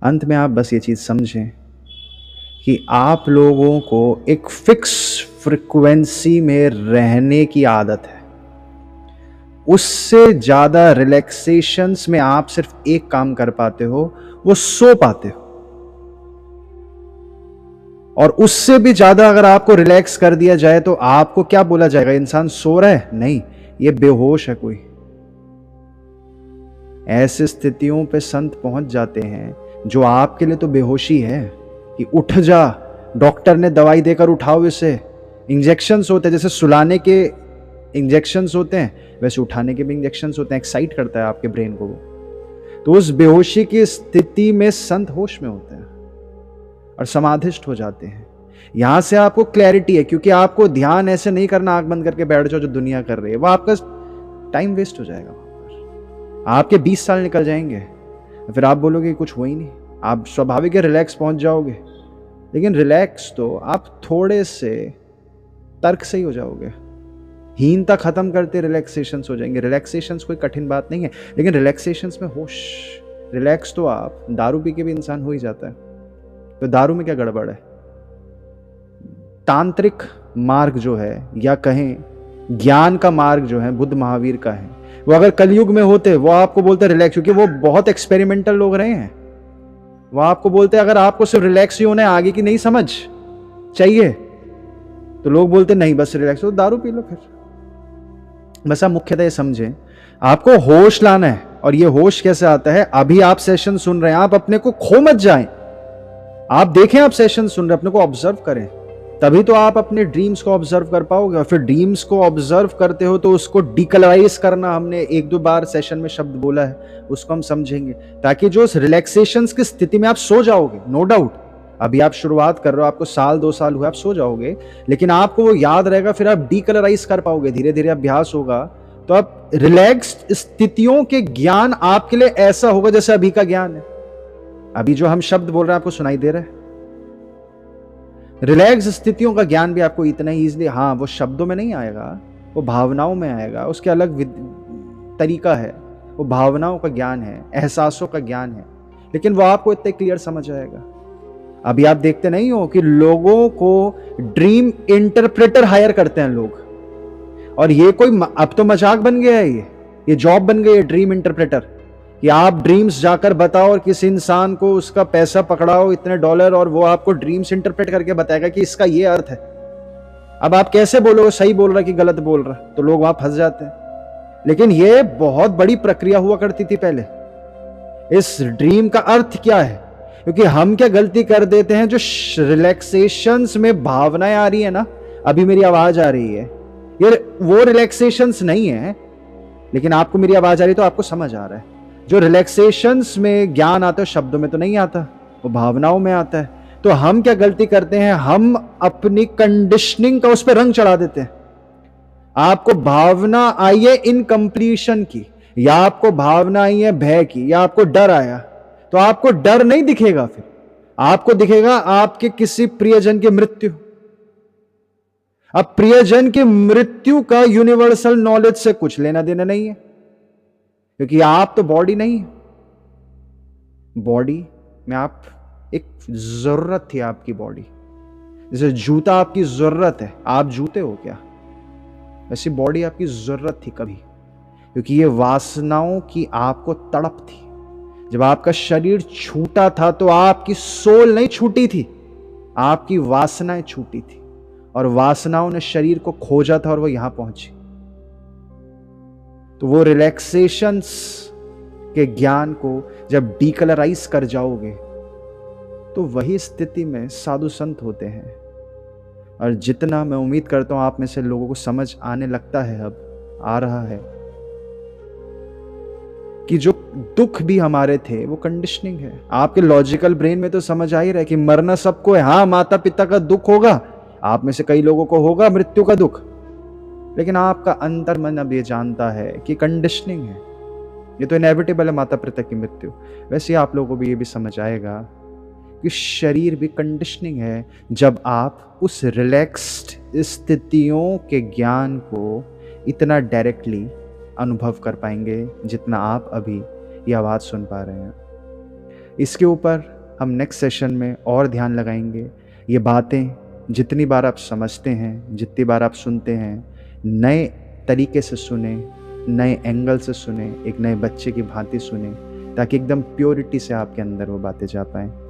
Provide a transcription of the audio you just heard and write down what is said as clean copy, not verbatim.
अंत में आप बस ये चीज़ समझें कि आप लोगों को एक फिक्स फ्रिक्वेंसी में रहने की आदत है। उससे ज़्यादा रिलैक्सेशंस में आप सिर्फ एक काम कर पाते हो, वो सो पाते हो। और उससे भी ज़्यादा अगर आपको रिलैक्स कर दिया जाए तो आपको क्या बोला जाएगा? इंसान सो रहा है? नहीं, ये बेहोश है कोई। ऐसे स्थितियों पे संत पहुंच जाते हैं जो आपके लिए तो बेहोशी है कि उठ जा, डॉक्टर ने दवाई देकर उठाओ इसे। इंजेक्शंस होते हैं, जैसे सुलाने के इंजेक्शंस होते हैं वैसे उठाने के भी इंजेक्शंस होते हैं, एक्साइट करता है आपके ब्रेन को वो। तो उस बेहोशी की स्थिति में संत होश में होते हैं और समाधिष्ट हो जाते हैं। यहां से आपको क्लैरिटी है, क्योंकि आपको ध्यान ऐसे नहीं करना आंख बंद करके बैठ जाओ जो दुनिया कर रही है, वो आपका टाइम वेस्ट हो जाएगा। आपके 20 साल निकल जाएंगे, फिर आप बोलोगे कुछ हुआ ही नहीं। आप स्वाभाविक है रिलैक्स पहुंच जाओगे, लेकिन रिलैक्स तो आप थोड़े से तर्क से ही हो जाओगे। हीनता खत्म करते रिलैक्सेशंस हो जाएंगे। रिलैक्सेशंस कोई कठिन बात नहीं है, लेकिन रिलैक्सेशंस में होश। रिलैक्स तो आप दारू पी के भी इंसान हो ही जाता है, तो दारू में क्या गड़बड़ है? तांत्रिक मार्ग जो है, या कहें ज्ञान का मार्ग जो है, बुद्ध महावीर का है, वो अगर कलयुग में होते वो आपको बोलते रिलैक्स, क्योंकि वो बहुत एक्सपेरिमेंटल लोग रहे हैं। वो आपको बोलते अगर आपको सिर्फ रिलैक्स ही होना है, आगे की नहीं समझ चाहिए, तो लोग बोलते नहीं बस रिलैक्स हो, दारू पी लो फिर। बस आप मुख्यतः ये समझें, आपको होश लाना है। और ये होश कैसे आता है? अभी आप सेशन सुन रहे हैं, आप अपने को खो मत जाएं। आप देखें, आप सेशन सुन रहे हैं, अपने को ऑब्जर्व करें, तभी तो आप अपने ड्रीम्स को ऑब्जर्व कर पाओगे। और फिर ड्रीम्स को ऑब्जर्व करते हो तो उसको डिकलराइज करना, हमने एक दो बार सेशन में शब्द बोला है, उसको हम समझेंगे, ताकि जो रिलैक्सेशन की स्थिति में आप सो जाओगे। नो डाउट अभी आप शुरुआत कर रहे हो, आपको साल 2 साल हुए, आप सो जाओगे, लेकिन आपको वो याद रहेगा, फिर आप डिकलराइज कर पाओगे। धीरे धीरे अभ्यास होगा तो आप रिलैक्स्ड स्थितियों के ज्ञान आपके लिए ऐसा होगा जैसे अभी का ज्ञान है। अभी जो हम शब्द बोल रहे हैं आपको सुनाई दे रहा है। रिलैक्स स्थितियों का ज्ञान भी आपको इतना ही ईजिली, हाँ वो शब्दों में नहीं आएगा, वो भावनाओं में आएगा। उसके अलग तरीका है, वो भावनाओं का ज्ञान है, एहसासों का ज्ञान है, लेकिन वो आपको इतने क्लियर समझ आएगा। अभी आप देखते नहीं हो कि लोगों को ड्रीम इंटरप्रेटर हायर करते हैं लोग, और ये कोई अब तो मजाक बन गया है, ये जॉब बन गई है ड्रीम इंटरप्रेटर, कि आप ड्रीम्स जाकर बताओ और किसी इंसान को उसका पैसा पकड़ाओ इतने डॉलर, और वो आपको ड्रीम्स इंटरप्रेट करके बताएगा कि इसका ये अर्थ है। अब आप कैसे बोलोगे सही बोल रहा कि गलत बोल रहा? तो लोग वहां फंस जाते हैं। लेकिन ये बहुत बड़ी प्रक्रिया हुआ करती थी पहले। इस ड्रीम का अर्थ क्या है? क्योंकि हम क्या गलती कर देते हैं, जो रिलैक्सेशंस में भावनाएं आ रही है ना, अभी मेरी आवाज आ रही है, ये वो रिलैक्सेशंस नहीं है, लेकिन आपको मेरी आवाज आ रही है तो आपको समझ आ रहा है। जो रिलैक्सेशंस में ज्ञान आता है शब्दों में तो नहीं आता, वो भावनाओं में आता है। तो हम क्या गलती करते हैं, हम अपनी कंडीशनिंग का उस पर रंग चढ़ा देते हैं। आपको भावना आई है इनकम्प्लीशन की, या आपको भावना आई है भय की, या आपको डर आया, तो आपको डर नहीं दिखेगा, फिर आपको दिखेगा आपके किसी प्रियजन की मृत्यु। अब प्रियजन की मृत्यु का यूनिवर्सल नॉलेज से कुछ लेना देना नहीं है, क्योंकि आप तो बॉडी नहीं है। बॉडी में आप एक जरूरत थी, आपकी बॉडी जैसे जूता आपकी जरूरत है, आप जूते हो क्या, वैसी बॉडी आपकी जरूरत थी कभी, क्योंकि ये वासनाओं की आपको तड़प थी। जब आपका शरीर छूटा था तो आपकी सोल नहीं छूटी थी, आपकी वासनाएं छूटी थी, और वासनाओं ने शरीर को खोजा था और वो यहां पहुंची। तो वो रिलैक्सेशंस के ज्ञान को जब डीकलराइज कर जाओगे तो वही स्थिति में साधु संत होते हैं। और जितना मैं उम्मीद करता हूं आप में से लोगों को समझ आने लगता है, अब आ रहा है, कि जो दुख भी हमारे थे वो कंडीशनिंग है। आपके लॉजिकल ब्रेन में तो समझ आ ही रहा है कि मरना सबको है, हाँ माता पिता का दुख होगा, आप में से कई लोगों को होगा मृत्यु का दुख, लेकिन आपका अंतर मन अब ये जानता है कि कंडीशनिंग है, ये तो इनएविटेबल है माता पिता की मृत्यु। वैसे आप लोगों को भी ये भी समझ आएगा कि शरीर भी कंडीशनिंग है, जब आप उस रिलैक्स्ड स्थितियों के ज्ञान को इतना डायरेक्टली अनुभव कर पाएंगे जितना आप अभी ये आवाज़ सुन पा रहे हैं। इसके ऊपर हम नेक्स्ट सेशन में और ध्यान लगाएंगे। ये बातें जितनी बार आप समझते हैं, जितनी बार आप सुनते हैं, नए तरीके से सुने, नए एंगल से सुने, एक नए बच्चे की भांति सुने, ताकि एकदम प्योरिटी से आपके अंदर वो बातें जा पाएँ।